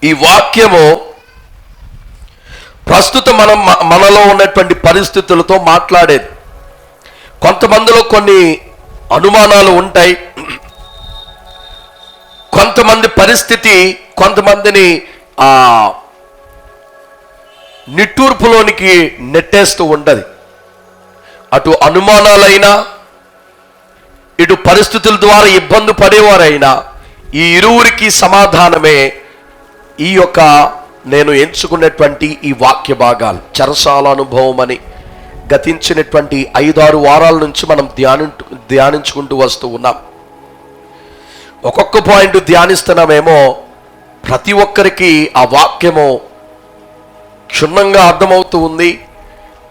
ఈ వాక్యము ప్రస్తుతం మనలో ఉన్నటువంటి పరిస్థితులతో మాట్లాడేది. కొంతమందిలో కొన్ని అనుమానాలు ఉంటాయి, కొంతమంది పరిస్థితి కొంతమందిని నిట్టూర్పులోనికి నెట్టేస్తూ ఉండదు. అటు అనుమానాలైనా ఇటు పరిస్థితుల ద్వారా ఇబ్బంది పడేవారైనా ఈ ఇరువురికి సమాధానమే ఈ యొక్క నేను ఎంచుకున్నటువంటి ఈ వాక్య భాగాలు. చెరసాల అనుభవం అని గతించినటువంటి 5-6 వారాల నుంచి మనం ధ్యానించుకుంటూ వస్తూ ఉన్నాం. ఒక్కొక్క పాయింట్ ధ్యానిస్తున్నామేమో ప్రతి ఒక్కరికి ఆ వాక్యము క్షుణ్ణంగా అర్థమవుతూ ఉంది.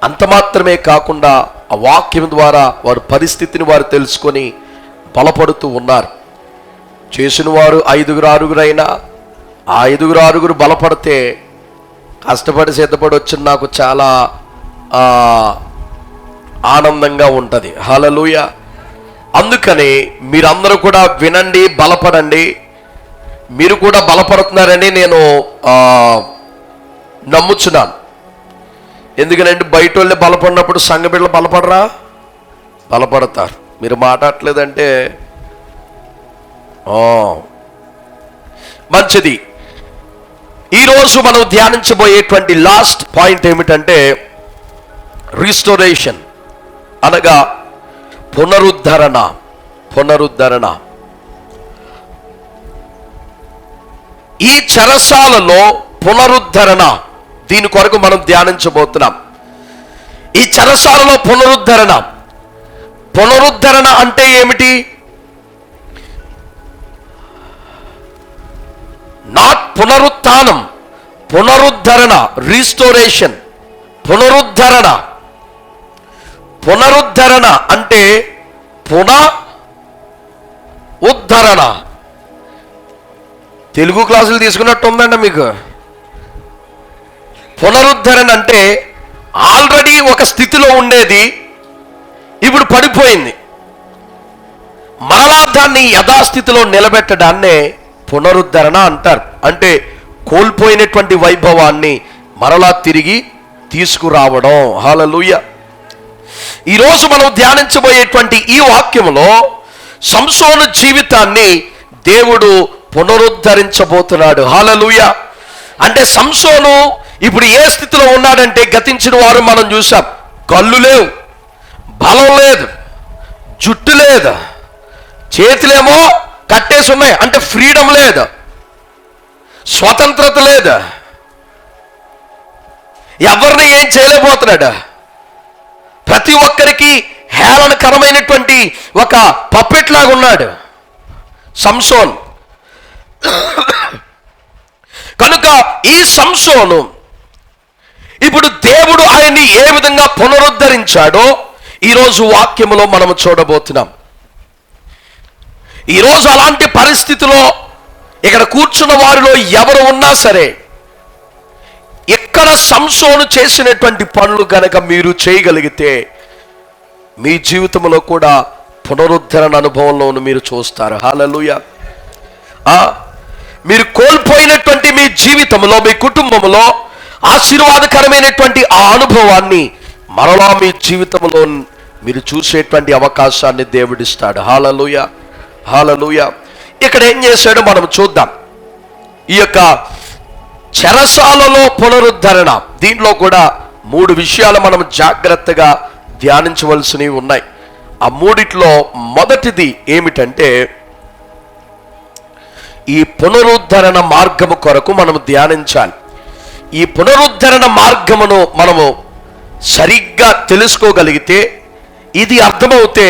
అంత మాత్రమే కాకుండా ఆ వాక్యం ద్వారా వారి పరిస్థితిని వారు తెలుసుకొని బలపడుతూ ఉన్నారు. చేసిన వారు 5-6 అయినా ఆ 5-6 బలపడితే కష్టపడి సిద్ధపడి వచ్చిన నాకు చాలా ఆనందంగా ఉంటుంది. హల్లెలూయా. అందుకని మీరందరూ కూడా వినండి, బలపడండి. మీరు కూడా బలపడుతున్నారని నేను నమ్ముచున్నాను. ఎందుకంటే బయట వాళ్ళే బలపడినప్పుడు సంఘ బిడ్డలు బలపడరా? బలపడతారు. మీరు మాట్లాడలేదంటే మంచిది. ఈరోజు మనం ధ్యానించబోయేటువంటి లాస్ట్ పాయింట్ ఏమిటంటే రిస్టోరేషన్, అనగా పునరుద్ధరణ. ఈ చెరసాలలో పునరుద్ధరణ, దీని కొరకు మనం ధ్యానించబోతున్నాం. ఈ చెరసాలలో పునరుద్ధరణ అంటే ఏమిటి? నాట్ పునరుత్థానం, పునరుద్ధరణ, రీస్టోరేషన్. పునరుద్ధరణ అంటే ఉద్ధరణ. తెలుగు క్లాసులు తీసుకున్నట్టు ఉందండి మీకు. పునరుద్ధరణ అంటే ఆల్రెడీ ఒక స్థితిలో ఉండేది ఇప్పుడు పడిపోయింది, మరలా దాన్ని యథాస్థితిలో నిలబెట్టడాన్నే పునరుద్ధరణ అంటారు. అంటే కోల్పోయినటువంటి వైభవాన్ని మరలా తిరిగి తీసుకురావడం. హల్లెలూయా. ఈరోజు మనం ధ్యానించబోయేటువంటి ఈ వాక్యంలో సంసోను జీవితాన్ని దేవుడు పునరుద్ధరించబోతున్నాడు. హల్లెలూయా. అంటే సంసోను ఇప్పుడు ఏ స్థితిలో ఉన్నాడంటే, గతించిన వారు మనం చూసాం, కళ్ళు లేవు, బలం లేదు, జుట్టు లేదు, చేతులేమో కట్టేసి ఉన్నాయి. అంటే ఫ్రీడమ్ లేదు, స్వతంత్రత లేదు, ఎవరిని ఏం చేయలేకపోతున్నాడు. ప్రతి ఒక్కరికి హేళనకరమైనటువంటి ఒక పప్పెట్ లాగా ఉన్నాడు సంసోన్. కనుక ఈ సంసోను ఇప్పుడు దేవుడు ఆయన్ని ఏ విధంగా పునరుద్ధరించాడో ఈరోజు వాక్యములో మనము చూడబోతున్నాం. ఈరోజు అలాంటి పరిస్థితిలో ఇక్కడ కూర్చున్న వారిలో ఎవరు ఉన్నా సరే, ఇక్కడ సంసోను చేసినటువంటి పనులు గనక మీరు చేయగలిగితే మీ జీవితంలో కూడా పునరుద్ధరణ అనుభవంలోను మీరు చూస్తారు. హల్లెలూయా. మీరు కోల్పోయినటువంటి మీ జీవితంలో, మీ కుటుంబంలో ఆశీర్వాదకరమైనటువంటి ఆ అనుభవాన్ని మరలా మీ జీవితంలో మీరు చూసేటువంటి అవకాశాన్ని దేవుడిస్తాడు. హల్లెలూయా. హల్లెలూయా. ఇక్కడ ఏం చేశాడో మనం చూద్దాం. ఈ యొక్క చెరసాలలో పునరుద్ధరణ, దీంట్లో కూడా 3 విషయాలు మనం జాగ్రత్తగా ధ్యానించవలసినవి ఉన్నాయి. ఆ 3 మొదటిది ఏమిటంటే, ఈ పునరుద్ధరణ మార్గము కొరకు మనము ధ్యానించాలి. ఈ పునరుద్ధరణ మార్గమును మనము సరిగ్గా తెలుసుకోగలిగితే, ఇది అర్థమవుతే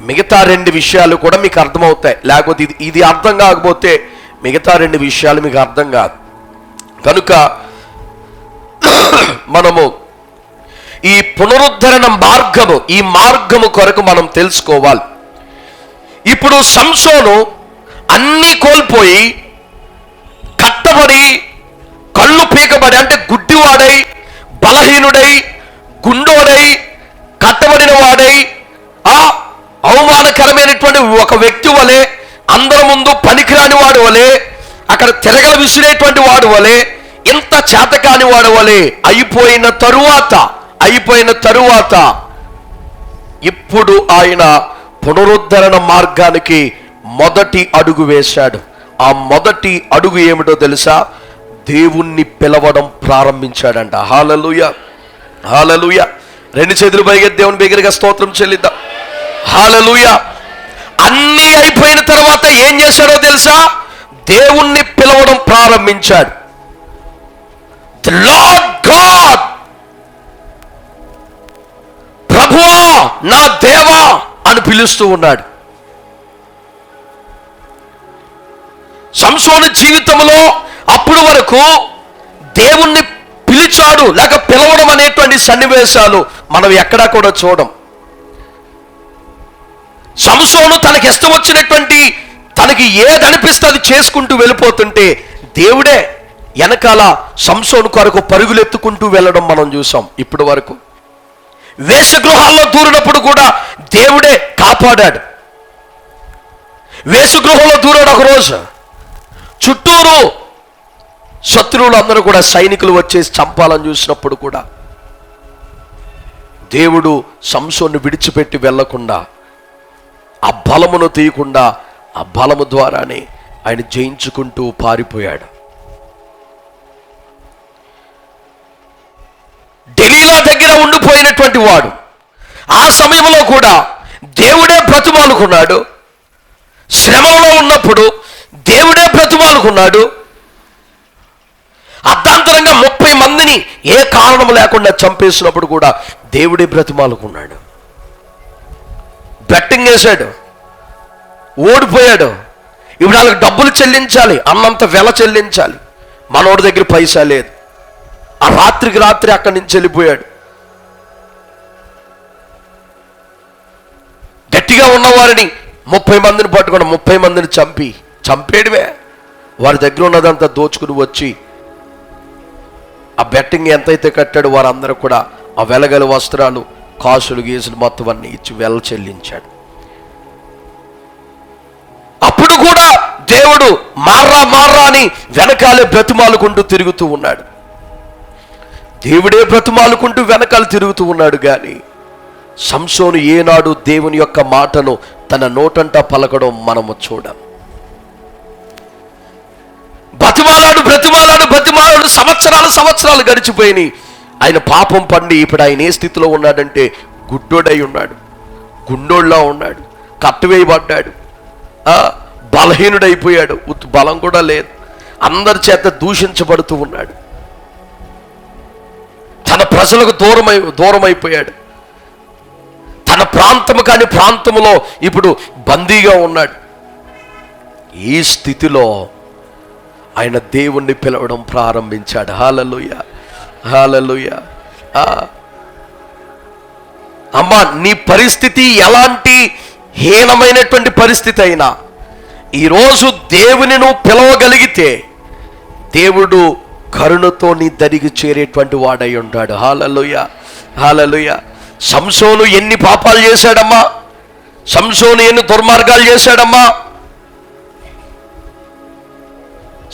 మిగతా 2 విషయాలు కూడా మీకు అర్థమవుతాయి. లేకపోతే ఇది అర్థం కాకపోతే మిగతా 2 విషయాలు మీకు అర్థం కాదు. కనుక మనము ఈ పునరుద్ధరణ మార్గము, ఈ మార్గము కొరకు మనం తెలుసుకోవాలి. ఇప్పుడు సంసోను అన్నీ కోల్పోయి, కట్టబడి, కళ్ళు పీకబడి, అంటే గుడ్డివాడై, బలహీనుడై, గుండోడై, కట్టబడిన వాడై, అవమానకరమైనటువంటి ఒక వ్యక్తి వలె, అందరి ముందు పనికిరాని వాడు వలె, అక్కడ తిరగల విసిరేటువంటి వాడు వలె, ఇంత చేతకాని వాడు వలె అయిపోయిన తరువాత ఇప్పుడు ఆయన పునరుద్ధరణ మార్గానికి మొదటి అడుగు వేశాడు. ఆ మొదటి అడుగు ఏమిటో తెలుసా? దేవుణ్ణి పిలవడం ప్రారంభించాడంట. హల్లెలూయా, హల్లెలూయా. రెండు చేతులు పైకి దేవుని బిగ్గరగా స్తోత్రం చెల్లిద్దాం. హల్లెలూయా. అన్నీ అయిపోయిన తర్వాత ఏం చేశాడో తెలుసా? దేవుణ్ణి పిలవడం ప్రారంభించాడు. ది లార్డ్ గాడ్, ప్రభువా, నా దేవా అని పిలుస్తూ ఉన్నాడు. సంసోను జీవితంలో అప్పుడు వరకు దేవుణ్ణి పిలిచాడు లేక పిలవడం అనేటువంటి సన్నివేశాలు మనం ఎక్కడా కూడా చూడం. సంసోను తనకి ఇష్టం వచ్చినటువంటి, తనకి ఏదనిపిస్తే అది చేసుకుంటూ వెళ్ళిపోతుంటే దేవుడే వెనకాల సంసోను కొరకు పరుగులెత్తుకుంటూ వెళ్ళడం మనం చూసాం. ఇప్పటి వరకు వేషగృహాల్లో దూరినప్పుడు కూడా దేవుడే కాపాడాడు. వేషగృహంలో దూరాడు ఒక రోజు, చుట్టూరు శత్రువులు అందరూ కూడా సైనికులు వచ్చేసి చంపాలని చూసినప్పుడు కూడా దేవుడు సంసోన్ని విడిచిపెట్టి వెళ్ళకుండా, ఆ బలమును తీయకుండా, ఆ బలము ద్వారానే ఆయన జయించుకుంటూ పారిపోయాడు. డెలీలా దగ్గర ఉండిపోయినటువంటి వాడు ఆ సమయంలో కూడా దేవుడే బ్రతిమాలుకున్నాడు. శ్రమంలో ఉన్నప్పుడు దేవుడే బ్రతిమాలుకున్నాడు. అర్ధాంతరంగా 30 మందిని ఏ కారణం లేకుండా చంపేసినప్పుడు కూడా దేవుడే బ్రతిమాలుకున్నాడు. బెట్టింగ్ వేశాడు, ఓడిపోయాడు. ఇప్పుడు వాళ్ళకి డబ్బులు చెల్లించాలి, అన్నంత వెల చెల్లించాలి. మనోడి దగ్గర పైసా లేదు. ఆ రాత్రికి రాత్రి అక్కడి నుంచి వెళ్ళిపోయాడు. గట్టిగా ఉన్నవారిని 30 మందిని పట్టుకుని 30 మందిని చంపేయడమే. వారి దగ్గర ఉన్నదంతా దోచుకుని వచ్చి ఆ బెట్టింగ్ ఎంతైతే కట్టాడు వారందరూ కూడా ఆ వెలగల వస్త్రాలు, కాసులు, గీసులు మొత్తం అన్ని ఇచ్చి వెల చెల్లించాడు. అప్పుడు కూడా దేవుడు మార్రా అని వెనకాలే బ్రతిమాలుకుంటూ తిరుగుతూ ఉన్నాడు. దేవుడే బ్రతిమాలుకుంటూ వెనకాల తిరుగుతూ ఉన్నాడు. కానీ సంసోను ఏనాడు దేవుని యొక్క మాటను తన నోటంటా పలకడం మనము చూడం. బ్రతిమాలాడు సంవత్సరాలు గడిచిపోయినాయి. ఆయన పాపం పండి ఇప్పుడు ఆయన ఏ స్థితిలో ఉన్నాడంటే గుడ్డోడై ఉన్నాడు, గుండోళ్ళలా ఉన్నాడు, కట్టువేయబడ్డాడు, బలహీనుడైపోయాడు. బలం కూడా లేదు, అందరి చేత దూషించబడుతూ ఉన్నాడు. తన ప్రజలకు దూరమైపోయాడు. తన ప్రాంతము కాని ప్రాంతములో ఇప్పుడు బందీగా ఉన్నాడు. ఈ స్థితిలో ఆయన దేవుణ్ణి పిలవడం ప్రారంభించాడు. హల్లెలూయా, హల్లెలూయా. అమ్మా, నీ పరిస్థితి ఎలాంటి హీనమైనటువంటి పరిస్థితి అయినా ఈరోజు దేవుని నువ్వు పిలవగలిగితే దేవుడు కరుణతో నీ దరికి చేరేటువంటి వాడై ఉంటాడు. హల్లెలూయా, హల్లెలూయా. సంసోను ఎన్ని పాపాలు చేశాడమ్మా, సంసోను ఎన్ని దుర్మార్గాలు చేశాడమ్మా.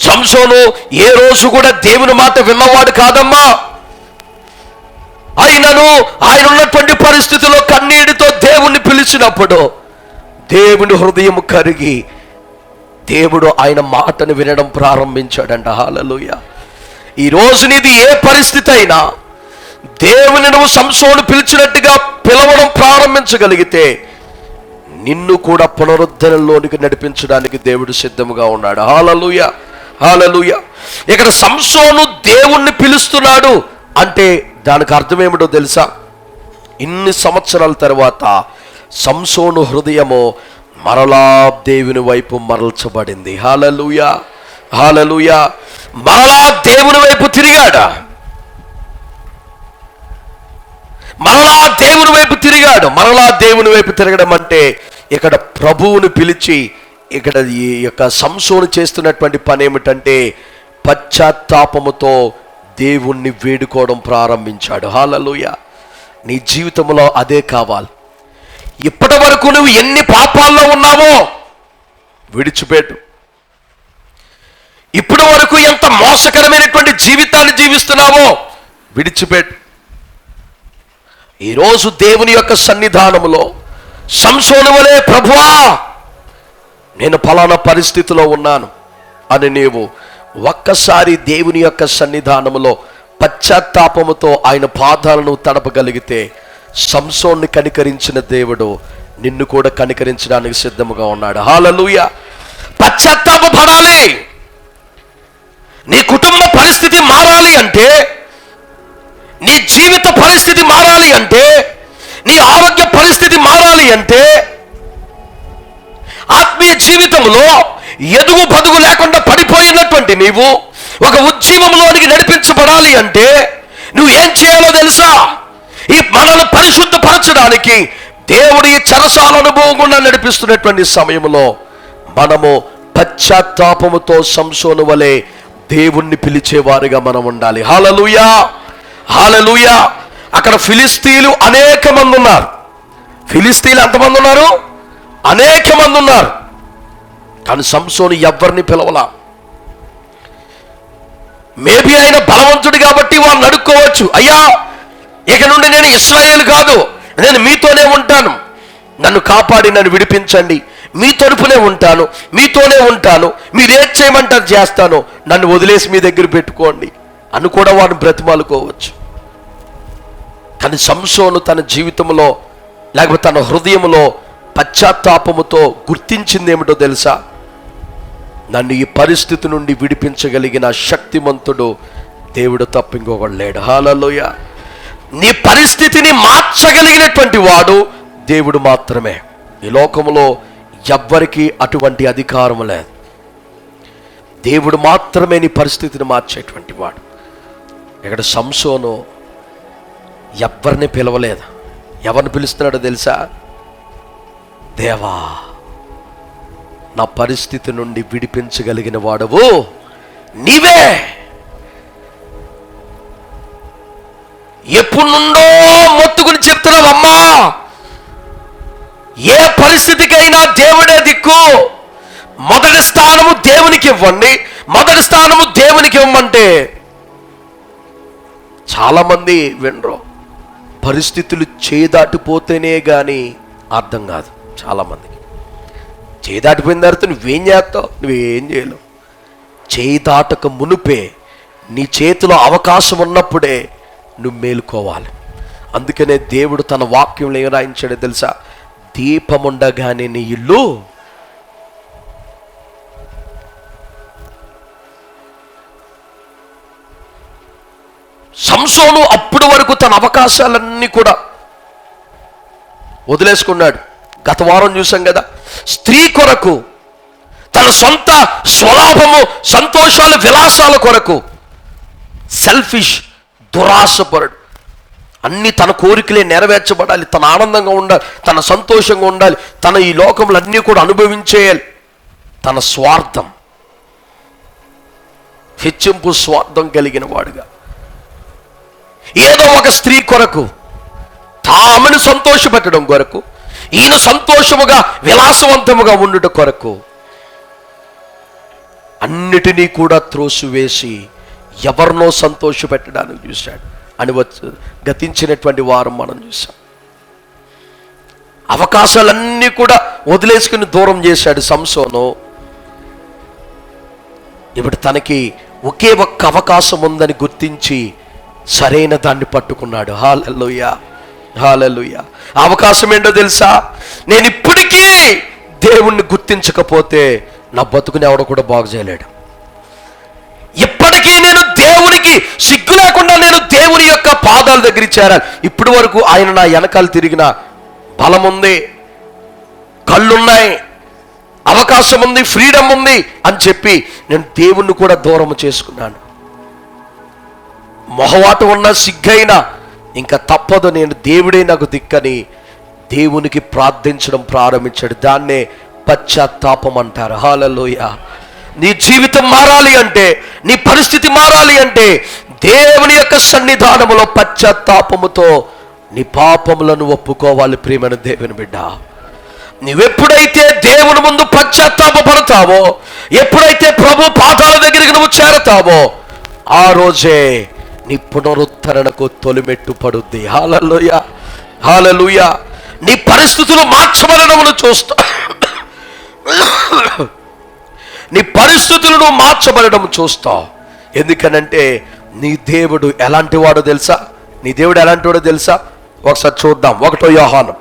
సంసోను ఏ రోజు కూడా దేవుని మాట విన్నవాడు కాదమ్మా. ఆయనను ఆయన ఉన్నటువంటి పరిస్థితిలో కన్నీటితో దేవుణ్ణి పిలిచినప్పుడు దేవుని హృదయం కరిగి దేవుడు ఆయన మాటను వినడం ప్రారంభించాడంట. హల్లెలూయా. ఈ రోజు నీది ఏ పరిస్థితి అయినా దేవుని నువ్వు సంసోను పిలిచినట్టుగా పిలవడం ప్రారంభించగలిగితే నిన్ను కూడా పునరుద్ధరణలోనికి నడిపించడానికి దేవుడు సిద్ధముగా ఉన్నాడు. హల్లెలూయా, హల్లెలూయా. ఇక్కడ సంసోను దేవుణ్ణి పిలుస్తున్నాడు అంటే దానికి అర్థం ఏమిటో తెలుసా? ఇన్ని సంవత్సరాల తర్వాత సంసోను హృదయము మరలా దేవుని వైపు మరల్చబడింది. హల్లెలూయా, హల్లెలూయా. మరలా దేవుని వైపు తిరిగాడు, మరలా దేవుని వైపు తిరగడం అంటే ఇక్కడ ప్రభువుని పిలిచి ఇక్కడ ఈ యొక్క సంసోను చేస్తున్నటువంటి పని ఏమిటంటే పశ్చాత్తాపముతో దేవుణ్ణి వేడుకోవడం ప్రారంభించాడు. హల్లెలూయా. నీ జీవితంలో అదే కావాలి. ఇప్పటి వరకు నువ్వు ఎన్ని పాపాల్లో ఉన్నావో విడిచిపెట్టు. ఇప్పటి వరకు ఎంత మోసకరమైనటువంటి జీవితాన్ని జీవిస్తున్నావో విడిచిపెట్టు. ఈరోజు దేవుని యొక్క సన్నిధానములో సంసోను వలె, ప్రభువా నేను ఫలానా పరిస్థితిలో ఉన్నాను అని నీవు ఒక్కసారి దేవుని యొక్క సన్నిధానములో పశ్చాత్తాపముతో ఆయన పాదాలను తడపగలిగితే, సంసోన్ని కనికరించిన దేవుడు నిన్ను కూడా కనికరించడానికి సిద్ధముగా ఉన్నాడు. హల్లెలూయా. పశ్చాత్తాపపడాలి. నీ కుటుంబ పరిస్థితి మారాలి అంటే, నీ జీవిత పరిస్థితి మారాలి అంటే, నీ ఆరోగ్య పరిస్థితి మారాలి అంటే, ఆత్మీయ జీవితంలో ఎదుగు బదుగు లేకుండా పడిపోయినటువంటి నీవు ఒక ఉద్యమంలోనికి నడిపించబడాలి అంటే నువ్వు ఏం చేయాలో తెలుసా? ఈ మనల్ని పరిశుద్ధపరచడానికి దేవుడి చెరసాల అనుభవం గుండా నడిపిస్తున్నటువంటి సమయంలో మనము పశ్చాత్తాపముతో సంసోను వలె దేవుణ్ణి పిలిచేవారుగా మనం ఉండాలి. హల్లెలూయా, హల్లెలూయా. అక్కడ ఫిలిస్తీయులు అనేక మంది ఉన్నారు. ఫిలిస్తీయులు ఎంతమంది ఉన్నారు? అనేక మంది ఉన్నారు. కానీ సంసోను ఎవరిని పిలవలా. మేబీ ఆయన బలవంతుడు కాబట్టి వాళ్ళు అడుక్కోవచ్చు, అయ్యా ఇక నుండి నేను ఇశ్రాయేలు కాదు, నేను మీతోనే ఉంటాను, నన్ను కాపాడి నన్ను విడిపించండి, మీ తరపునే ఉంటాను, మీతోనే ఉంటాను, మీరేం చేయమంటారు చేస్తాను, నన్ను వదిలేసి మీ దగ్గర పెట్టుకోండి అని కూడా వాడిని బ్రతిమాలుకోవచ్చు. కానీ సంసోను తన జీవితంలో లేకపోతే తన హృదయంలో పశ్చాత్తాపముతో గుర్తించింది ఏమిటో తెలుసా? నన్ను ఈ పరిస్థితి నుండి విడిపించగలిగిన శక్తిమంతుడు దేవుడు తప్ప ఇంకొకడు లేడు. హల్లెలూయా. నీ పరిస్థితిని మార్చగలిగినటువంటి వాడు దేవుడు మాత్రమే. ఈ లోకంలో ఎవ్వరికీ అటువంటి అధికారం లేదు. దేవుడు మాత్రమే నీ పరిస్థితిని మార్చేటువంటి వాడు. ఇక్కడ సంసోను ఎవ్వరిని పిలవలేదు. ఎవరిని పిలుస్తున్నాడో తెలుసా? దేవా, నా పరిస్థితి నుండి విడిపించగలిగిన వాడవు నీవే. ఎప్పుడు నుండో మొత్తుకుని చెప్తున్నావు, అమ్మా ఏ పరిస్థితికైనా దేవుడే దిక్కు, మొదటి స్థానము దేవునికి ఇవ్వండి, మొదటి స్థానము దేవునికి ఇవ్వమంటే చాలామంది వినరు. పరిస్థితులు చేదాటిపోతేనే కానీ అర్థం కాదు. చాలామందికి చేదాటిపోయిన తర్వాత నువ్వేం చేస్తావు? నువ్వేం చేయలేవు. చేదాటక మునుపే నీ చేతిలో అవకాశం ఉన్నప్పుడే నువ్వు మేలుకోవాలి. అందుకనే దేవుడు తన వాక్యంలో ఏం రాయించాడో తెలుసా? దీపముండగానే నీ ఇల్లు సంసోను అప్పుడు వరకు తన అవకాశాలన్నీ కూడా వదిలేసుకున్నాడు. గత వారం చూసాం కదా, స్త్రీ కొరకు తన సొంత స్వలాభము, సంతోషాలు, విలాసాల కొరకు సెల్ఫిష్, దురాశపరుడు. అన్ని తన కోరికలే నెరవేర్చబడాలి, తన ఆనందంగా ఉండాలి, తన సంతోషంగా ఉండాలి, తన ఈ లోకంలో అన్నీ కూడా అనుభవించేయాలి. తన స్వార్థం, హెచ్చింపు స్వార్థం కలిగిన వాడుగా ఏదో ఒక స్త్రీ కొరకు, తామను సంతోషపెట్టడం కొరకు, ఈయన సంతోషముగా విలాసవంతముగా ఉండుట కొరకు అన్నిటినీ కూడా త్రోసివేసి ఎవరినో సంతోషపెట్టడానికి చూశాడు అని గతించినటువంటి వారం మనం చూసాం. అవకాశాలన్నీ కూడా వదిలేసుకుని దూరం చేశాడు సంసోను. ఇప్పుడు తనకి ఒకే ఒక్క అవకాశం ఉందని గుర్తించి సరైన దాన్ని పట్టుకున్నాడు. హల్లెలూయా, హల్లెలూయా. అవకాశం ఏంటో తెలుసా? నేను ఇప్పటికీ దేవుణ్ణి గుర్తించకపోతే నా బతుకుని ఎవడ కూడా బాగు చేయలేడు. ఇప్పటికీ నేను దేవునికి సిగ్గు లేకుండా నేను దేవుని యొక్క పాదాల దగ్గర చేరాలి. ఇప్పటి వరకు ఆయన నా వెనకాల తిరిగిన బలం ఉంది, కళ్ళున్నాయి, అవకాశం ఉంది, ఫ్రీడమ్ ఉంది అని చెప్పి నేను దేవుణ్ణి కూడా దూరం చేసుకున్నాను. మొహవాటం ఉన్న సిగ్గైనా ఇంకా తప్పదు, నేను దేవుడే నాకు దిక్కని దేవునికి ప్రార్థించడం ప్రారంభించాడు. దాన్నే పశ్చాత్తాపం అంటారు. హల్లెలూయా. నీ జీవితం మారాలి అంటే, నీ పరిస్థితి మారాలి అంటే దేవుని యొక్క సన్నిధానములో పశ్చాత్తాపముతో నీ పాపములను ఒప్పుకోవాలి. ప్రియమైన దేవుని బిడ్డ, నువ్వెప్పుడైతే దేవుని ముందు పశ్చాత్తాపడతావో, ఎప్పుడైతే ప్రభు పాదాల దగ్గరికి నువ్వు చేరతావో, ఆ రోజే నీ పునరుద్ధరణకు తొలిమెట్టు పడుద్ది. హల్లెలూయా, హల్లెలూయా. నీ పరిస్థితులు మార్చబడడం చూస్తా, నీ పరిస్థితులను మార్చబడడం చూస్తావు. ఎందుకనంటే నీ దేవుడు ఎలాంటి వాడో తెలుసా? నీ దేవుడు ఎలాంటి వాడో తెలుసా? ఒకసారి చూద్దాం. 1 యోహాను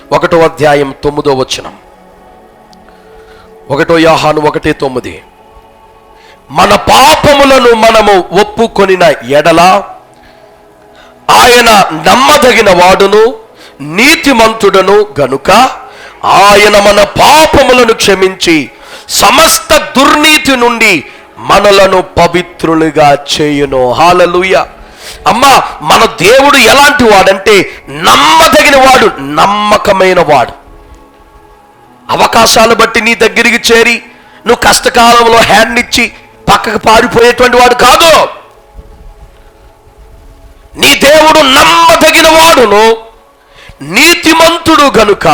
1వ అధ్యాయం 9వ వచనం. 1 యోహాను 1:9. మన పాపములను మనము ఒప్పుకొనిన ఎడల ఆయన నమ్మదగిన వాడును నీతిమంతుడను గనుక ఆయన మన పాపములను క్షమించి సమస్త దుర్నీతి నుండి మనలను పవిత్రులుగా చేయును. హల్లెలూయా. అమ్మా, మన దేవుడు ఎలాంటి వాడంటే నమ్మదగిన వాడు, నమ్మకమైన వాడు. అవకాశాలు బట్టి నీ దగ్గరికి చేరి నువ్వు కష్టకాలంలో హ్యాండ్ ఇచ్చి పక్కకు పారిపోయేటువంటి వాడు కాదు. నీ దేవుడు నమ్మదగిన వాడును నీతిమంతుడు గనుక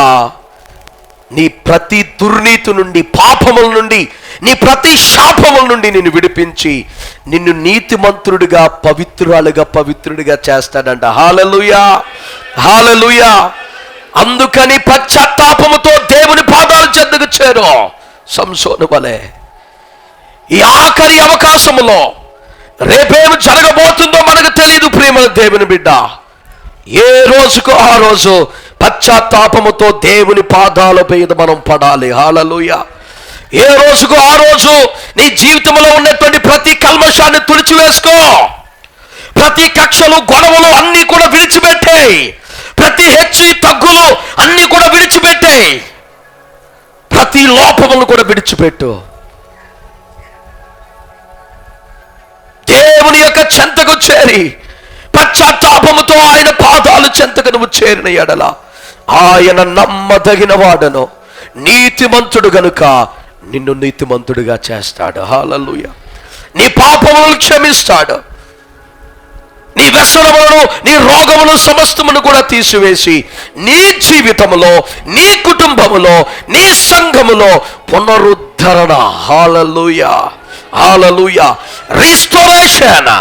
నీ ప్రతి దుర్నీతి నుండి, పాపముల నుండి, నీ ప్రతి శాపముల నుండి నిన్ను విడిపించి నిన్ను నీతిమంతుడిగా పవిత్రుడిగా చేస్తాడంట. హల్లెలూయా, హల్లెలూయా. అందుకని పశ్చాత్తాపముతో దేవుని పాదాల చెంతకు చేరు. సంసోను వలె ఈ ఆఖరి అవకాశములో రేపేమి జరగబోతుందో మనకు తెలియదు ప్రియమైన దేవుని బిడ్డ. ఏ రోజుకు ఆ రోజు పశ్చాత్తాపముతో దేవుని పాదాలపై మనం పడాలి. హల్లెలూయా. ఏ రోజుకు ఆ రోజు నీ జీవితంలో ఉన్నటువంటి ప్రతి కల్మషాన్ని తుడిచివేసుకో. ప్రతి కక్షలు, గొడవలు అన్నీ కూడా విడిచిపెట్టాయి. ప్రతి హెచ్చు తగ్గులు అన్నీ కూడా విడిచిపెట్టాయి. ప్రతి లోపములను కూడా విడిచిపెట్టు. దేవుని యొక్క చెంతకు చేరి పశ్చాత్తాపముతో ఆయన పాదాలు చెంతకు నువ్వు చేరిన ఎడల ఆయన నమ్మదగిన వాడను నీతిమంతుడు గనుక నిన్ను నీతిమంతుడిగా చేస్తాడు. హల్లెలూయా. నీ పాపములను క్షమిస్తాడు. నీ వ్యసనములను, నీ రోగములు సమస్తమును కూడా తీసివేసి నీ జీవితములో, నీ కుటుంబములో, నీ సంఘములో పునరుద్ధరణ, హల్లెలూయా, హల్లెలూయా, రిస్టోరేషన్,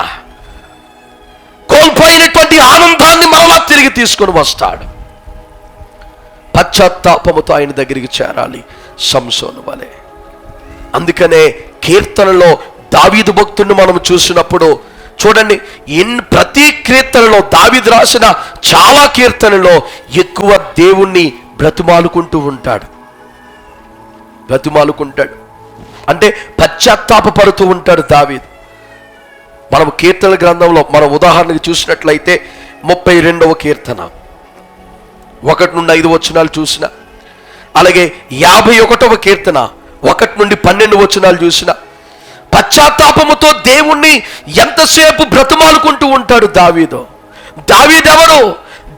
కోల్పోయినటువంటి ఆనందాన్ని మరలా తిరిగి తీసుకొని వస్తాడు. పశ్చాత్తాపముతో ఆయన దగ్గరికి చేరాలి సంసోను వలె. అందుకనే కీర్తనలో దావీదు భక్తుడిని మనం చూసినప్పుడు చూడండి, ప్రతి కీర్తనలో దావీదు రాసిన చాలా కీర్తనలో ఎక్కువ దేవుణ్ణి బ్రతిమాలుకుంటూ ఉంటాడు. అంటే పశ్చాత్తాపడుతూ ఉంటాడు దావీదు. మనం కీర్తన గ్రంథంలో మనం ఉదాహరణకు చూసినట్లయితే 32వ కీర్తన 1 నుండి 5 వచనాలు చూసిన, అలాగే 51వ కీర్తన 1 నుండి 12 వచనాలు చూసిన, పశ్చాత్తాపముతో దేవుణ్ణి ఎంతసేపు బ్రతిమాలుకుంటూ ఉంటాడు దావీదు. దావీదెవరు?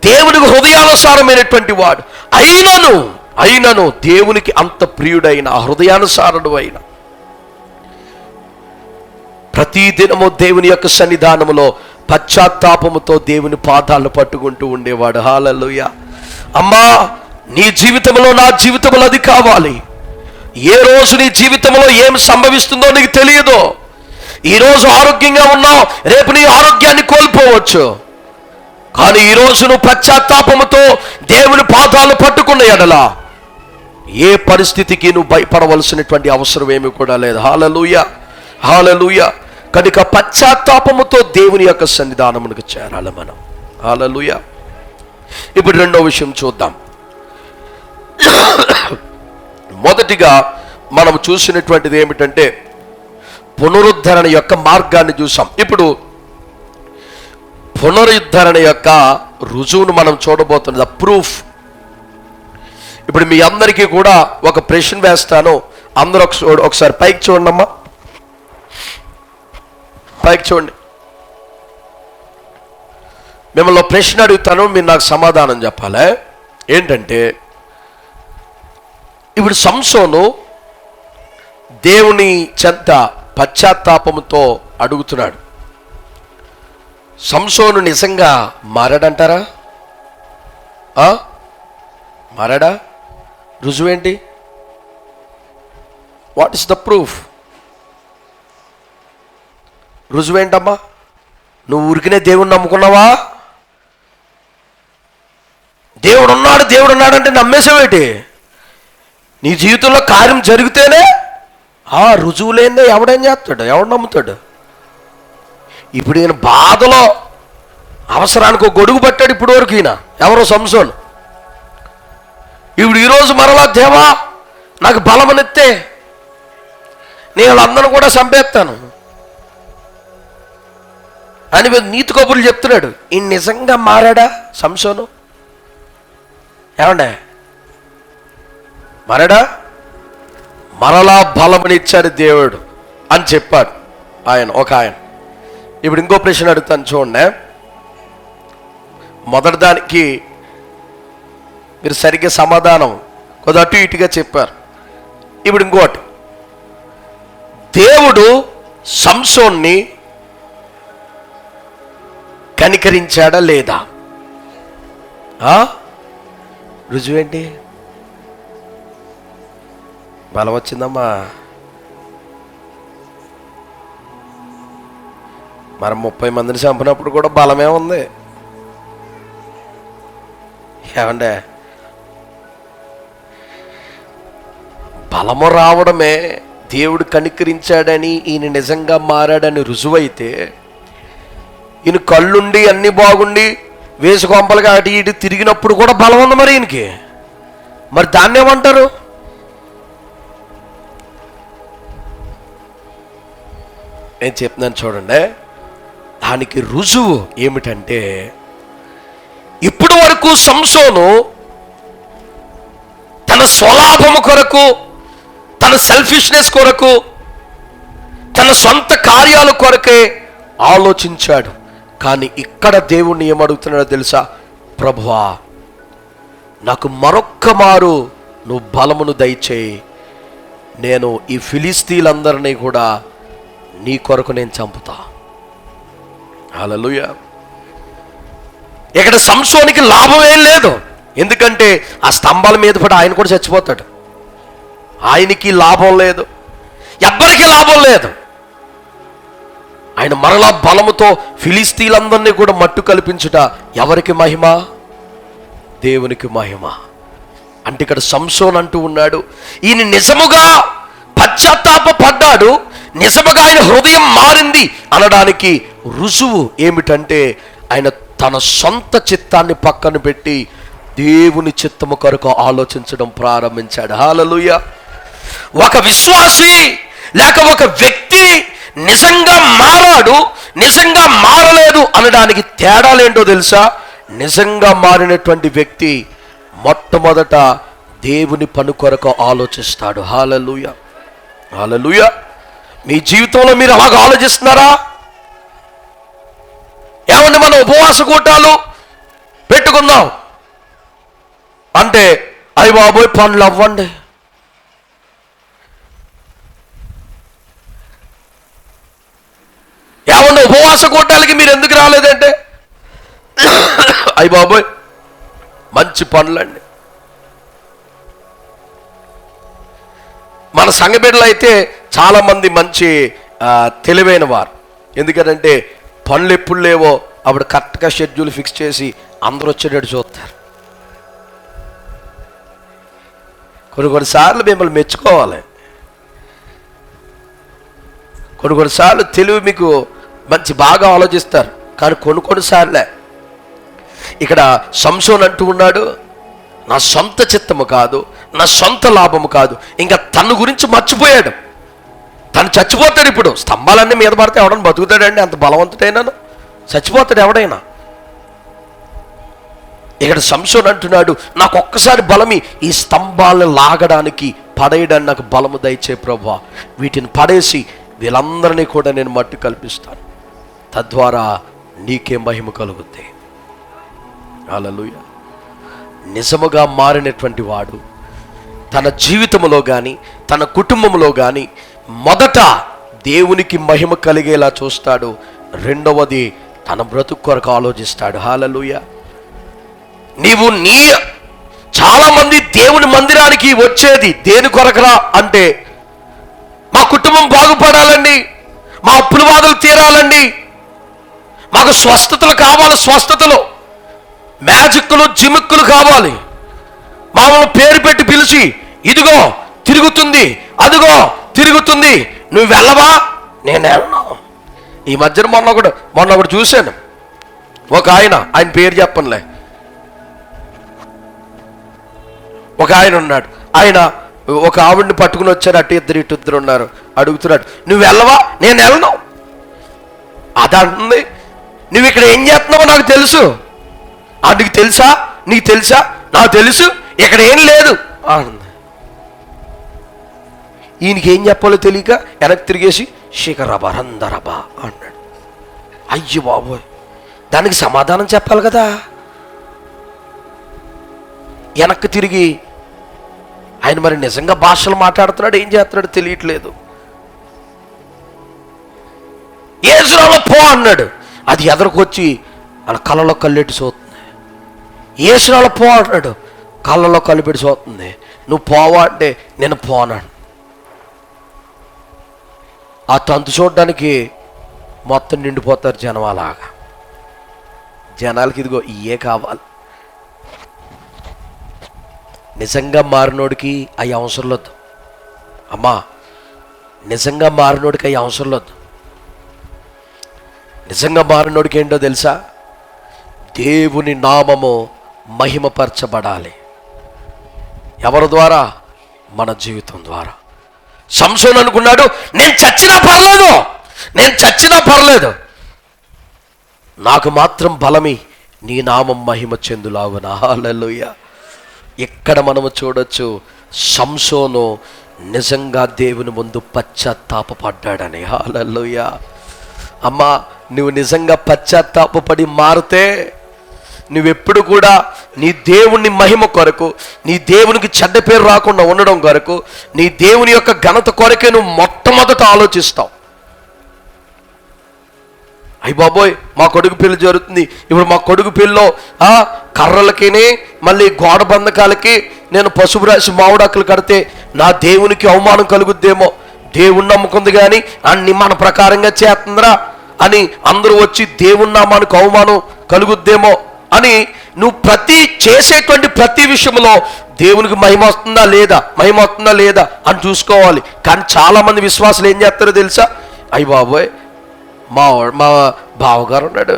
దేవునికి హృదయానుసారమైనటువంటి వాడు. అయినను దేవునికి అంత ప్రియుడైన, హృదయానుసారుడు అయిన, ప్రతిదినము దేవుని యొక్క సన్నిధానములో పశ్చాత్తాపముతో దేవుని పాదాలు పట్టుకుంటూ ఉండేవాడు. హల్లెలూయా. అమ్మా, నీ జీవితంలో, నా జీవితంలో అది కావాలి. ఏ రోజు నీ జీవితంలో ఏం సంభవిస్తుందో నీకు తెలియదు. ఈరోజు ఆరోగ్యంగా ఉన్నావు, రేపు నీ ఆరోగ్యాన్ని కోల్పోవచ్చు. కానీ ఈరోజు నువ్వు పశ్చాత్తాపముతో దేవుని పాదాలు పట్టుకున్న ఎడల ఏ పరిస్థితికి నువ్వు భయపడవలసినటువంటి అవసరం ఏమి కూడా లేదు. హల్లెలూయా, హల్లెలూయా. కనుక పశ్చాత్తాపముతో దేవుని యొక్క సన్నిధానమునకు చేరాలి మనం. హల్లెలూయా. ఇప్పుడు రెండో విషయం చూద్దాం. మొదటిగా మనం చూసినటువంటిది ఏమిటంటే పునరుద్ధరణ యొక్క మార్గాన్ని చూసాం. ఇప్పుడు పునరుద్ధరణ యొక్క రుజువును మనం చూడబోతున్నది, ప్రూఫ్. ఇప్పుడు మీ అందరికీ కూడా ఒక ప్రశ్న వేస్తాను. అందరూ ఒకసారి పైకి చూడండి అమ్మా, పైకి చూడండి. మిమ్మల్ని ప్రశ్న అడుగుతాను, మీరు నాకు సమాధానం చెప్పాలి. ఏంటంటే, ఇప్పుడు సంసోను దేవుని చెంత పశ్చాత్తాపముతో అడుగుతున్నాడు. సంసోను నిజంగా మారాడంటారా? మారాడా? రుజువేంటి? What is the proof? రుజువేంటమ్మా? నువ్వు ఊరికినే దేవుణ్ణి నమ్ముకున్నావా? దేవుడు ఉన్నాడు అంటే నమ్మేసావేటి? నీ జీవితంలో కార్యం జరిగితేనే రుజువు లేదే ఎవడేం చేస్తాడు? ఎవడు నమ్ముతాడు? ఇప్పుడు ఈయన బాధలో అవసరానికి ఒక గొడుగు పట్టాడు ఇప్పుడు వరకు. ఈయన ఎవరో సంసోను. ఇప్పుడు ఈరోజు మరలా దేవా నాకు బలమనిస్తే నేను వాళ్ళందరూ కూడా చంపేస్తాను అని నీతి కబుర్లు చెప్తున్నాడు. ఈయన నిజంగా మారాడా సంసోను? ఏమండే మారాడా? మరలా బలమనిచ్చాడు దేవుడు అని చెప్పాడు ఒక ఆయన. ఇప్పుడు ఇంకో ప్రశ్న అడుగుతాను చూడండి. మొదటి దానికి మీరు సరిగ్గా సమాధానం కొద్దిగా అటు ఇటుగా చెప్పారు. ఇప్పుడు ఇంకోటి, దేవుడు సంసోన్ని కనికరించాడా లేదా? రుజువేంటి? బలం వచ్చిందమ్మా. మనం 30 మందిని చంపినప్పుడు కూడా బలమే ఉంది. ఏమండే బలము రావడమే దేవుడు కనికరించాడని, ఈయన నిజంగా మారాడని రుజువైతే, ఈయన కళ్ళుండి అన్ని బాగుండి వేసుకొంపలుగా అటు ఇటు తిరిగినప్పుడు కూడా బలం ఉంది మరి ఈయనకి. మరి దాన్ని ఏమంటారు? నేను చెప్తున్నాను చూడండి. దానికి రుజువు ఏమిటంటే, ఇప్పటి వరకు సంసోను తన స్వలాభము కొరకు, తన సెల్ఫిష్నెస్ కొరకు, తన సొంత కార్యాల కొరకే ఆలోచించాడు. కానీ ఇక్కడ దేవుణ్ణి ఏమడుగుతున్నాడో తెలుసా? ప్రభువా, నాకు మరొక్క మారు నువ్వు బలమును దయచేయి, నేను ఈ ఫిలిస్తీన్లందరినీ కూడా నీ కొరకు నేను చంపుతా. హల్లెలూయా. ఇక్కడ సంసోనికి లాభం ఏం లేదు. ఎందుకంటే ఆ స్తంభాల మీద పడి ఆయన కూడా చచ్చిపోతాడు. ఆయనకి లాభం లేదు, ఎవ్వరికి లాభం లేదు. ఆయన మరలా బలముతో ఫిలిస్తీన్లందరినీ కూడా మట్టు కల్పించుట ఎవరికి మహిమ? దేవునికి మహిమ. అంటే ఇక్కడ సంసోన్ అంటూ ఉన్నాడు, ఈయన నిజముగా పశ్చాత్తాపడ్డాడు, నిజముగా ఆయన హృదయం మారింది అనడానికి రుజువు ఏమిటంటే, ఆయన తన సొంత చిత్తాన్ని పక్కన పెట్టి దేవుని చిత్తము కొరకు ఆలోచించడం ప్రారంభించాడు. హల్లెలూయా. ఒక విశ్వాసి లేక ఒక వ్యక్తి నిజంగా మారాడు, నిజంగా మారలేదు అనడానికి తేడాలేంటో తెలుసా? నిజంగా మారినటువంటి వ్యక్తి మొట్టమొదట దేవుని పని కొరకు ఆలోచిస్తాడు. హల్లెలూయా, హల్లెలూయా. మీ జీవితంలో మీరు అలాగ ఆలోచిస్తున్నారా? ఏమండి, మనం ఉపవాస కూటాలు పెట్టుకుందాం అంటే అయ్య బాబోయ్ పనులు అవ్వండి. ఏమన్నా ఉపవాస కూటాలకి మీరు ఎందుకు రాలేదంటే అయ్య బాబోయ్ మంచి పనులండి. మన సంఘ బిడ్డలు అయితే చాలామంది మంచి తెలివైన వారు. ఎందుకంటే పనులు ఎప్పుడు లేవో అప్పుడు కరెక్ట్గా షెడ్యూల్ ఫిక్స్ చేసి అందరూ వచ్చేటట్టు చూస్తారు. కొన్నిసార్లు మిమ్మల్ని మెచ్చుకోవాలి. కొన్నిసార్లు తెలివి మీకు మంచి బాగా ఆలోచిస్తారు. కానీ కొన్నిసార్లే ఇక్కడ సంసోన్ అంటూ ఉన్నాడు, నా సొంత చిత్తము కాదు, నా సొంత లాభము కాదు, ఇంకా తన గురించి మర్చిపోయాడు. తను చచ్చిపోతాడు. ఇప్పుడు స్తంభాలన్నీ మీద పడితే ఎవడన్నా బతుకుతాడండి? అంత బలవంతుడైనాను చచ్చిపోతాడు ఎవడైనా. ఇక్కడ సంసోన్ అంటున్నాడు, నాకు ఒక్కసారి బలమి ఈ స్తంభాలను లాగడానికి పడేయడానికి నాకు బలము దయచే ప్రభువా, వీటిని పడేసి వీళ్ళందరినీ కూడా నేను మట్టి కల్పిస్తాను, తద్వారా నీకే మహిమ కలుగుద్ది. హల్లెలూయా. నిజముగా మారినటువంటి వాడు తన జీవితంలో కానీ తన కుటుంబంలో కానీ మొదట దేవునికి మహిమ కలిగేలా చూస్తాడు. రెండవది తన బ్రతుకు కొరకు ఆలోచిస్తాడు. హల్లెలూయా. నీవు చాలా మంది దేవుని మందిరానికి వచ్చేది దేని కొరకరా అంటే, మా కుటుంబం బాగుపడాలండి, మా అప్పుల బాధలు తీరాలండి, మాకు స్వస్థతలు కావాలి, స్వస్థతలు, మ్యాజిక్లు జిమిక్కులు కావాలి, మామూలు పేరు పెట్టి పిలిచి ఇదిగో తిరుగుతుంది, అదిగో తిరుగుతుంది, నువ్వు వెళ్ళవా? నేను వెళ్ళను. ఈ మధ్యన మొన్న ఒకటి చూశాను. ఒక ఆయన పేరు చెప్పనులే, ఒక ఆయన ఉన్నాడు. ఆయన ఒక ఆవిడ్ని పట్టుకుని వచ్చారు. అటు ఇద్దరు ఉన్నారు. అడుగుతున్నాడు, నువ్వు వెళ్ళవా? నేను వెళ్ళను. అదంటుంది, నువ్వు ఇక్కడ ఏం చేస్తున్నావో నాకు తెలుసు. నీకు తెలుసా? నీకు తెలుసా? నాకు తెలుసు, ఇక్కడ ఏం లేదు అంది. ఈయనకి ఏం చెప్పాలో తెలియక వెనక్కి తిరిగేసి శిఖరబా రందరబా అన్నాడు. అయ్యో బాబోయ్, దానికి సమాధానం చెప్పాలి కదా. వెనక్కి తిరిగి ఆయన మరి నిజంగా భాషలు మాట్లాడుతున్నాడు, ఏం చేస్తున్నాడు తెలియట్లేదు. యేసురాలో పో అన్నాడు. అది ఎదరికొచ్చి అలా కళ్ళలో కళ్ళెట్టి చూస్తుంది. యేసురాలో పో అన్నాడు. కళ్ళలో కళ్ళు పెట్టి చూస్తుంది. నువ్వు పోవా అంటే నేను పోనాను. ఆ తంతు చూడడానికి మొత్తం నిండిపోతారు జనం. అలాగా జనాలకి ఇదిగో ఇయే కావాలి. నిజంగా మారినోడికి అవి అవసరం లేదు అమ్మా. నిజంగా మారినోడికి అవి అవసరం లేదు. నిజంగా మారినోడికి ఏంటో తెలుసా? దేవుని నామము మహిమపరచబడాలి. ఎవరి ద్వారా? మన జీవితం ద్వారా. సంసోను అనుకున్నాడు, నేను చచ్చినా పర్లేదు, నాకు మాత్రం బలమి నీ నామం మహిమ చెందులాగునా. హల్లెలూయా. ఇక్కడ మనము చూడొచ్చు, సంసోను నిజంగా దేవుని ముందు పశ్చాత్తాపపడ్డాడని. హల్లెలూయా. అమ్మా, నువ్వు నిజంగా పశ్చాత్తాపపడి మారితే నువ్వెప్పుడు కూడా నీ దేవుని మహిమ కొరకు, నీ దేవునికి చెడ్డ పేరు రాకుండా ఉండడం కొరకు, నీ దేవుని యొక్క ఘనత కొరకే నువ్వు మొట్టమొదట ఆలోచిస్తావు. అయ్య బాబోయ్, మా కొడుకు పెళ్లి జరుగుతుంది, ఇప్పుడు మా కొడుకు పెళ్ళిలో కర్రలకి మళ్ళీ గోడ బంధకాలకి నేను పసుపు రాసి మామిడాకులు కడితే నా దేవునికి అవమానం కలుగుద్దేమో, దేవుణ్ణి నమ్ముకుంది కానీ అన్ని మన ప్రకారంగా చేస్తుందిరా అని అందరూ వచ్చి దేవుని నామానికి అవమానం కలుగుద్దేమో అని నువ్వు చేసేటువంటి ప్రతి విషయంలో దేవునికి మహిమ వస్తుందా లేదా అని చూసుకోవాలి. కానీ చాలామంది విశ్వాసులు ఏం చేస్తారో తెలుసా? అయ్య బాబోయ్, మా బావగారు ఉన్నాడు,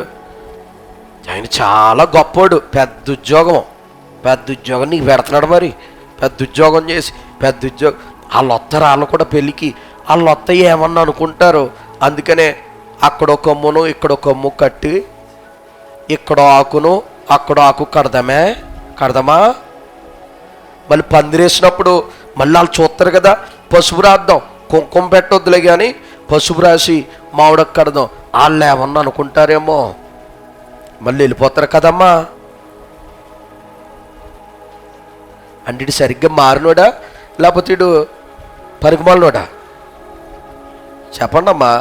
ఆయన చాలా గొప్పోడు, పెద్ద ఉద్యోగం నీకు పెడుతున్నాడు, మరి పెద్ద ఉద్యోగం చేసి వాళ్ళు వస్తారు, వాళ్ళు కూడా పెళ్ళికి వాళ్ళు వస్తాయి ఏమన్నా అనుకుంటారు. అందుకనే అక్కడో కొమ్మును ఇక్కడో కొమ్ము కట్టి ఇక్కడో ఆకును అక్కడో ఆకు కడదామా మళ్ళీ పందిరేసినప్పుడు మళ్ళీ వాళ్ళు చూస్తారు కదా, పసుపు రాద్దాం, కుంకుమ పెట్టొద్దులే కానీ పసుపు రాసి మామిడకు కడదాం, వాళ్ళు ఏమన్నా అనుకుంటారేమో, మళ్ళీ వెళ్ళిపోతారు కదమ్మా. అంటే ఇటు సరిగ్గా మారినోడా లేకపోతే ఇటు పరుగుమాలినోడా? చెప్పండి అమ్మా.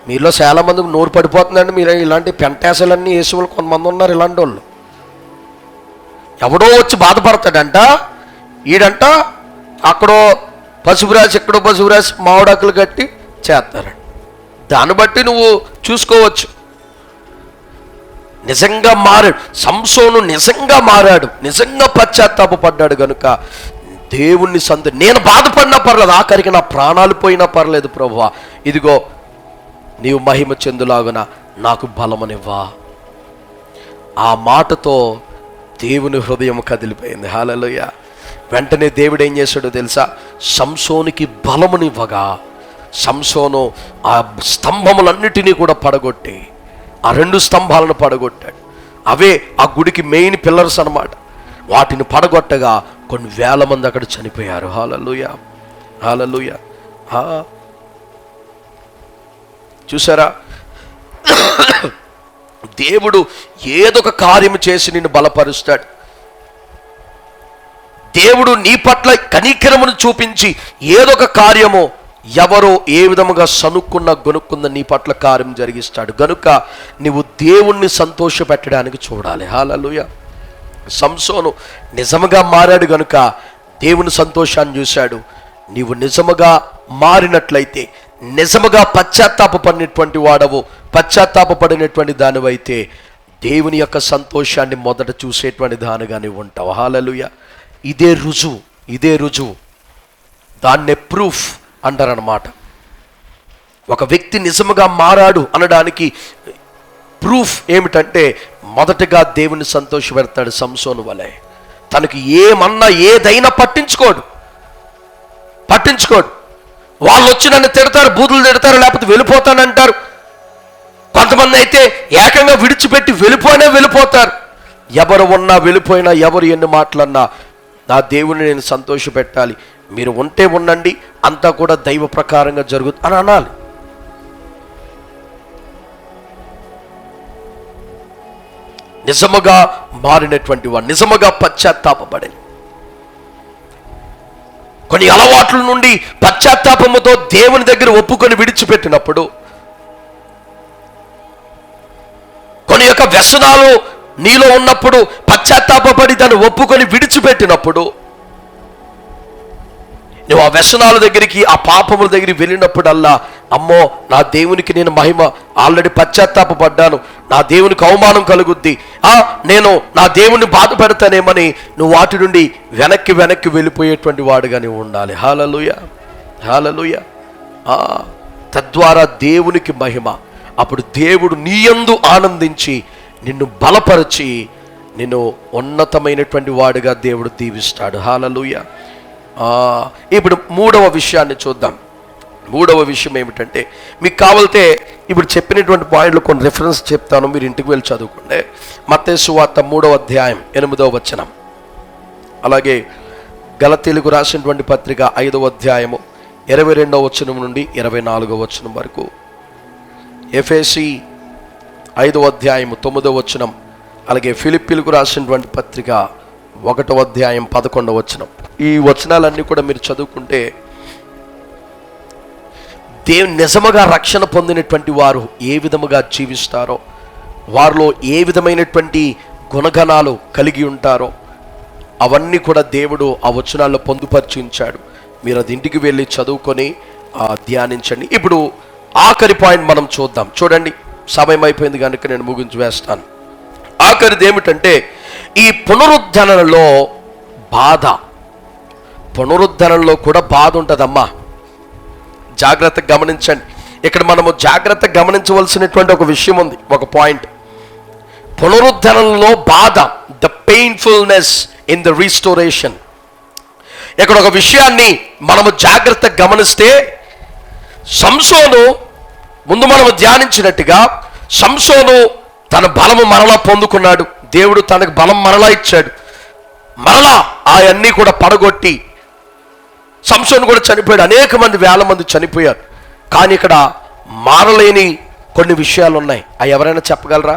మీలో చాలా మందికి నోరు పడిపోతుందండి. మీరు ఇలాంటి పెంటేసలన్నీ వేసే వాళ్ళు కొంతమంది ఉన్నారు. ఇలాంటి వాళ్ళు ఎవడో వచ్చి బాధపడతాడంట, ఈడంట అక్కడో పసుపు రాసి ఎక్కడో పసుపు రాసి మామిడాకులు కట్టి చేస్తారండి. దాన్ని బట్టి నువ్వు చూసుకోవచ్చు. నిజంగా మారాడు సంసోను, నిజంగా మారాడు, నిజంగా పశ్చాత్తాపడ్డాడు కనుక దేవుణ్ణి నేను బాధపడినా పర్లేదు, ఆఖరికి నా ప్రాణాలు పోయినా పర్లేదు ప్రభువా, ఇదిగో నీవు మహిమ చెందులాగున నాకు బలమనివ్వా. ఆ మాటతో దేవుని హృదయం కదిలిపోయింది. హల్లెలూయా. వెంటనే దేవుడు ఏం చేశాడో తెలుసా? సంసోనికి బలమునివ్వగా సంసోను ఆ స్తంభములన్నిటినీ కూడా పడగొట్టి ఆ 2 స్తంభాలను పడగొట్టాడు. అవే ఆ గుడికి మెయిన్ పిల్లర్స్ అన్నమాట. వాటిని పడగొట్టగా కొన్ని వేల మంది అక్కడ చనిపోయారు. హల్లెలూయా, హల్లెలూయా. చూసారా, దేవుడు ఏదొక కార్యము చేసి నిన్ను బలపరుస్తాడు. దేవుడు నీ పట్ల కనికరమును చూపించి ఏదొక కార్యము ఎవరో ఏ విధముగా గొనుక్కున్న నీ పట్ల కార్యం జరిగిస్తాడు. గనుక నువ్వు దేవుణ్ణి సంతోషపెట్టడానికి చూడాలి. హల్లెలూయా. సంసోను నిజముగా మారాడు గనుక దేవుని సంతోషాన్ని చూశాడు. నీవు నిజముగా మారినట్లయితే, నిజముగా పశ్చాత్తాపడినటువంటి వాడవు, పశ్చాత్తాపడినటువంటి దానివైతే దేవుని యొక్క సంతోషాన్ని మొదట చూసేటువంటి దానిగానే ఉంటావు. హల్లెలూయా. ఇదే రుజువు దాన్నే ప్రూఫ్ అంటారనమాట. ఒక వ్యక్తి నిజముగా మారాడు అనడానికి ప్రూఫ్ ఏమిటంటే మొదటగా దేవుని సంతోషపెడతాడు. సంసోను వలె తనకి ఏమన్నా ఏదైనా పట్టించుకోడు. వాళ్ళు వచ్చి నన్ను తిడతారు, బూతులు తిడతారు, లేకపోతే వెళ్ళిపోతానంటారు. కొంతమంది అయితే ఏకంగా విడిచిపెట్టి వెళ్ళిపోతారు. ఎవరు ఉన్నా వెళ్ళిపోయినా, ఎవరు ఎన్ని మాటలన్నా నా దేవుని నేను సంతోష పెట్టాలి, మీరు ఉంటే ఉండండి, అంతా కూడా దైవ ప్రకారంగా జరుగుతుంది అని అనాలి. నిజముగా మారినటువంటి వాడు, నిజముగా పశ్చాత్తాపపడి కొన్ని అలవాట్ల నుండి పశ్చాత్తాపముతో దేవుని దగ్గర ఒప్పుకొని విడిచిపెట్టినప్పుడు, కొన్ని యొక్క వ్యసనాలు నీలో ఉన్నప్పుడు పశ్చాత్తాపడి దాన్ని ఒప్పుకొని విడిచిపెట్టినప్పుడు, నువ్వు ఆ వ్యసనాల దగ్గరికి, ఆ పాపముల దగ్గరికి వెళ్ళినప్పుడల్లా, అమ్మో నా దేవునికి నేను మహిమ ఆల్రెడీ పశ్చాత్తాపడ్డాను, నా దేవునికి అవమానం కలుగుద్ది, నేను నా దేవుని బాధ పెడతానేమని నువ్వు వాటి నుండి వెనక్కి వెళ్ళిపోయేటువంటి వాడుగా నువ్వు ఉండాలి. హల్లెలూయా. తద్వారా దేవునికి మహిమ. అప్పుడు దేవుడు నీయందు ఆనందించి నిన్ను బలపరిచి నిన్ను ఉన్నతమైనటువంటి వాడుగా దేవుడు దీవిస్తాడు. హల్లెలూయా. ఇప్పుడు మూడవ విషయాన్ని చూద్దాం. మూడవ విషయం ఏమిటంటే, మీకు కావాలితే ఇప్పుడు చెప్పినటువంటి పాయింట్లు కొన్ని రిఫరెన్స్ చెప్తాను, మీరు ఇంటికి వెళ్ళి చదువుకోండి. మత్తయి సువార్త 3వ అధ్యాయం 8వ వచనం, అలాగే గలతీయులకు రాసినటువంటి పత్రిక 5వ అధ్యాయము 22వ వచనం నుండి 24వ వచనం వరకు, ఎఫెసీ 5వ అధ్యాయము 9వ వచనం, అలాగే ఫిలిప్పీలకు రాసినటువంటి పత్రిక 1వ అధ్యాయం 11వ వచనం. ఈ వచనాలన్నీ కూడా మీరు చదువుకుంటే దేవుని నిజముగా రక్షణ పొందినటువంటి వారు ఏ విధముగా జీవిస్తారో, వారిలో ఏ విధమైనటువంటి గుణగణాలు కలిగి ఉంటారో అవన్నీ కూడా దేవుడు ఆ వచనాల్లో పొందుపరిచి ఉంచాడు. మీరు అది ఇంటికి వెళ్ళి చదువుకొని ధ్యానించండి. ఇప్పుడు ఆఖరి పాయింట్ మనం చూద్దాం. చూడండి, సమయం అయిపోయింది కనుక నేను ముగించి వేస్తాను. ఆఖరిది ఏమిటంటే, ఈ పునరుద్ధరణలో బాధ. పునరుద్ధరణలో కూడా బాధ ఉంటుందమ్మా. జాగ్రత్తగా గమనించండి. ఇక్కడ మనము జాగ్రత్తగా గమనించవలసినటువంటి ఒక విషయం ఉంది, ఒక పాయింట్. పునరుద్ధరణలో బాధ, ద పెయిన్ఫుల్నెస్ ఇన్ ద రీస్టోరేషన్. ఇక్కడ ఒక విషయాన్ని మనము జాగ్రత్తగా గమనిస్తే, సంసోను ముందు మనము ధ్యానించినట్టుగా సంసోను తన బలము మరలా పొందుకున్నాడు. దేవుడు తనకు బలం మరలా ఇచ్చాడు. మరలా అవన్నీ కూడా పడగొట్టి సంసోను కూడా చనిపోయాడు. అనేక మంది, వేల మంది చనిపోయారు. కానీ ఇక్కడ మారలేని కొన్ని విషయాలు ఉన్నాయి. అవి ఎవరైనా చెప్పగలరా?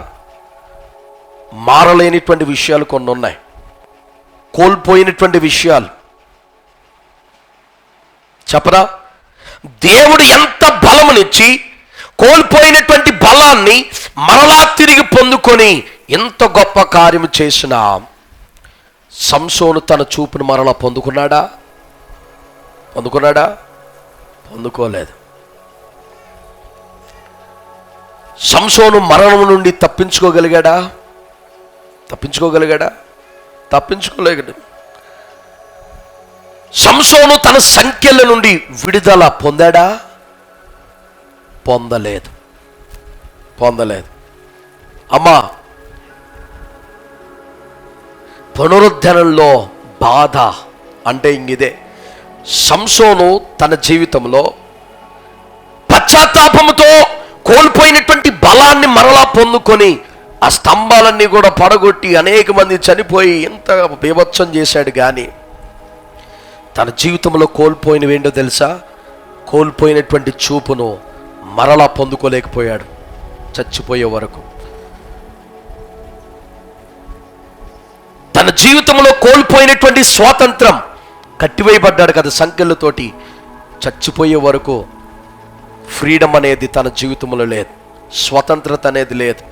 మారలేనిటువంటి విషయాలు కొన్ని ఉన్నాయి, కోల్పోయినటువంటి విషయాలు చెప్పరా? దేవుడు ఎంత బలమునిచ్చి కోల్పోయినటువంటి బలాన్ని మరలా తిరిగి పొందుకొని ఎంత గొప్ప కార్యము చేసినా సంసోను తన చూపును మరలా పొందుకున్నాడా? పొందుకోలేదు. సంసోను మరణం నుండి తప్పించుకోగలిగాడా? తప్పించుకోలేడు. సంసోను తన సంఖ్యల నుండి విడుదల పొందాడా? పొందలేదు. అమ్మా, పునరుద్ధరణలో బాధ అంటే ఇంగిదే. సంసోను తన జీవితంలో పశ్చాత్తాపముతో కోల్పోయినటువంటి బలాన్ని మరలా పొందుకొని ఆ స్తంభాలన్నీ కూడా పడగొట్టి అనేక మంది చనిపోయి ఎంత బీభత్సం చేశాడు. కానీ తన జీవితంలో కోల్పోయినవేంటో తెలుసా? కోల్పోయినటువంటి చూపును మరలా పొందుకోలేకపోయాడు చచ్చిపోయే వరకు. తన జీవితంలో కోల్పోయినటువంటి స్వాతంత్రం, కట్టివేయబడ్డాడు కదా సంఖ్యలతోటి, చచ్చిపోయే వరకు ఫ్రీడమ్ అనేది తన జీవితంలో లేదు, స్వతంత్రత అనేది లేదు,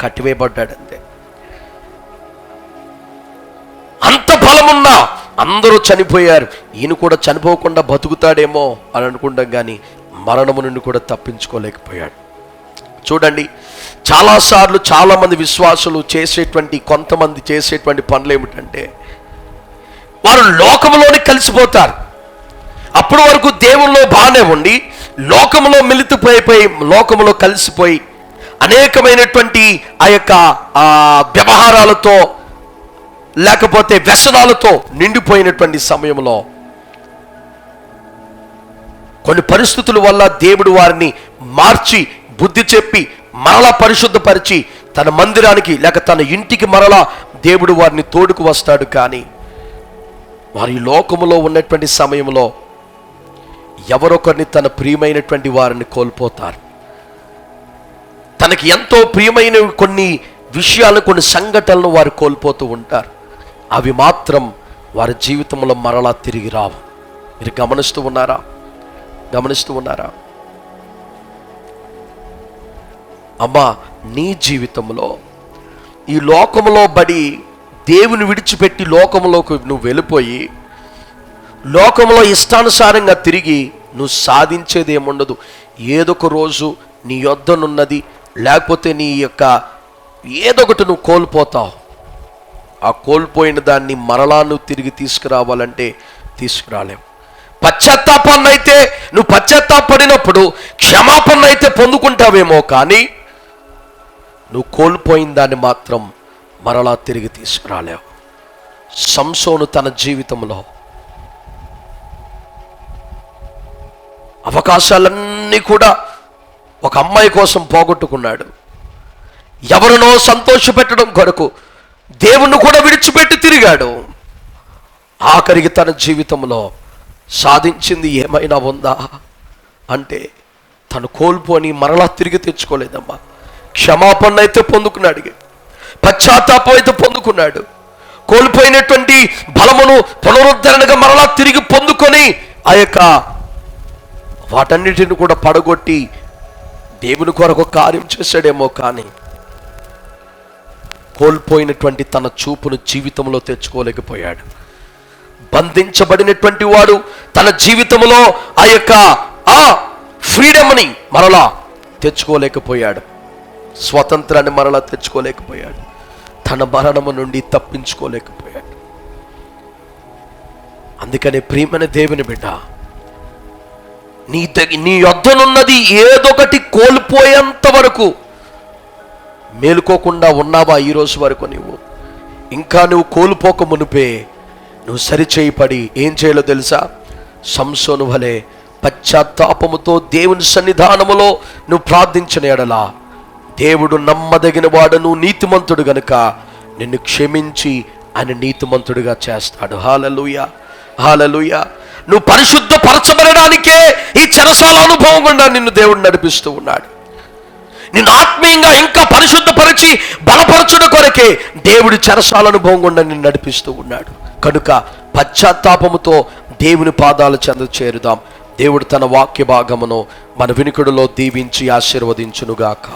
కట్టివేయబడ్డాడు అంతే. అంత బలమున్నా అందరూ చనిపోయారు, ఈయన కూడా చనిపోకుండా బతుకుతాడేమో అని అనుకుంటాం, కానీ మరణము నుండి కూడా తప్పించుకోలేకపోయాడు. చూడండి, చాలాసార్లు చాలామంది విశ్వాసులు కొంతమంది చేసేటువంటి పనులు ఏమిటంటే, వారు లోకంలోనే కలిసిపోతారు. అప్పటి వరకు దేవుల్లో బాగానే ఉండి లోకంలో మిలితిపోయిపోయి లోకంలో కలిసిపోయి అనేకమైనటువంటి ఆ యొక్క వ్యవహారాలతో లేకపోతే వ్యసనాలతో నిండిపోయినటువంటి సమయంలో కొన్ని పరిస్థితుల వల్ల దేవుడు వారిని మార్చి బుద్ధి చెప్పి మరలా పరిశుద్ధపరిచి తన మందిరానికి లేక తన ఇంటికి మరలా దేవుడు వారిని తోడుకు వస్తాడు. కానీ వారి లోకములో ఉన్నటువంటి సమయంలో ఎవరొకరిని తన ప్రియమైనటువంటి వారిని కోల్పోతారు. తనకి ఎంతో ప్రియమైన కొన్ని విషయాలు, కొన్ని సంఘటనలు వారు కోల్పోతూ ఉంటారు. అవి మాత్రం వారి జీవితంలో మరలా తిరిగి రావు. మీరు గమనిస్తూ ఉన్నారా? అమ్మా, నీ జీవితంలో ఈ లోకములో బడి దేవుని విడిచిపెట్టి లోకంలోకి నువ్వు వెళ్ళిపోయి లోకంలో ఇష్టానుసారంగా తిరిగి నువ్వు సాధించేది ఏముండదు. ఏదొక రోజు నీ యొద్దనున్నది లేకపోతే నీ యొక్క ఏదొకటి నువ్వు కోల్పోతావు. ఆ కోల్పోయిన దాన్ని మరలా నువ్వు తిరిగి తీసుకురావాలంటే తీసుకురాలేవు. పశ్చాత్తాపాన్ని అయితే నువ్వు పశ్చాత్తాపడినప్పుడు క్షమాపణ అయితే పొందుకుంటావేమో, కానీ నువ్వు కోల్పోయిన దాన్ని మాత్రం మరలా తిరిగి తీసుకురాలేవు. సంసోను తన జీవితంలో అవకాశాలన్నీ కూడా ఒక అమ్మాయి కోసం పోగొట్టుకున్నాడు. ఎవరినో సంతోషపెట్టడం కొరకు దేవుణ్ణి కూడా విడిచిపెట్టి తిరిగాడు. ఆఖరికి తన జీవితంలో సాధించింది ఏమైనా ఉందా అంటే తను కోల్పోని మరలా తిరిగి తెచ్చుకోలేదమ్మా. క్షమాపణ అయితే పొందుకున్నాడు, పశ్చాత్తాపం అయితే పొందుకున్నాడు. కోల్పోయినటువంటి బలమును పునరుద్ధరణగా మరలా తిరిగి పొందుకొని ఆ యొక్క వాటన్నిటిని కూడా పడగొట్టి దేవుని కొరకు కార్యం చేశాడేమో, కానీ కోల్పోయినటువంటి తన చూపును జీవితంలో తెచ్చుకోలేకపోయాడు. బంధించబడినటువంటి వాడు తన జీవితంలో ఆ యొక్క ఫ్రీడమ్ని మరలా తెచ్చుకోలేకపోయాడు, స్వతంత్రాన్ని మరలా తెచ్చుకోలేకపోయాడు, తన మరణము నుండి తప్పించుకోలేకపోయాడు. అందుకనే ప్రియమైన దేవుని బిడ్డ, నీ యొద్దనున్నది ఏదొకటి కోల్పోయేంత వరకు మేలుకోకుండా ఉన్నావా? ఈరోజు వరకు ఇంకా నువ్వు కోల్పోక మునిపే నువ్వు సరిచేయపడి ఏం చేయాలో తెలుసా? సంసోను వలె పశ్చాత్తాపముతో దేవుని సన్నిధానములో నువ్వు ప్రార్థించిన ఎడలా దేవుడు నమ్మదగిన వాడు, నువ్వు నీతిమంతుడు గనుక నిన్ను క్షమించి ఆయన నీతిమంతుడిగా చేస్తాడు. హల్లెలూయా, హల్లెలూయా. నువ్వు పరిశుద్ధపరచబడడానికే ఈ చెరసాల అనుభవం గుండా నిన్ను దేవుడు నడిపిస్తూ ఉన్నాడు. నిన్ను ఆత్మీయంగా ఇంకా పరిశుద్ధపరిచి బలపరచుట కొరకే దేవుడి చెరసాల అనుభవం గుండా నిన్ను నడిపిస్తూ ఉన్నాడు. కనుక పశ్చాత్తాపముతో దేవుని పాదాల చెంత చేరుదాం. దేవుడు తన వాక్య భాగమును మన వినికిడిలో దీవించి ఆశీర్వదించునుగాక.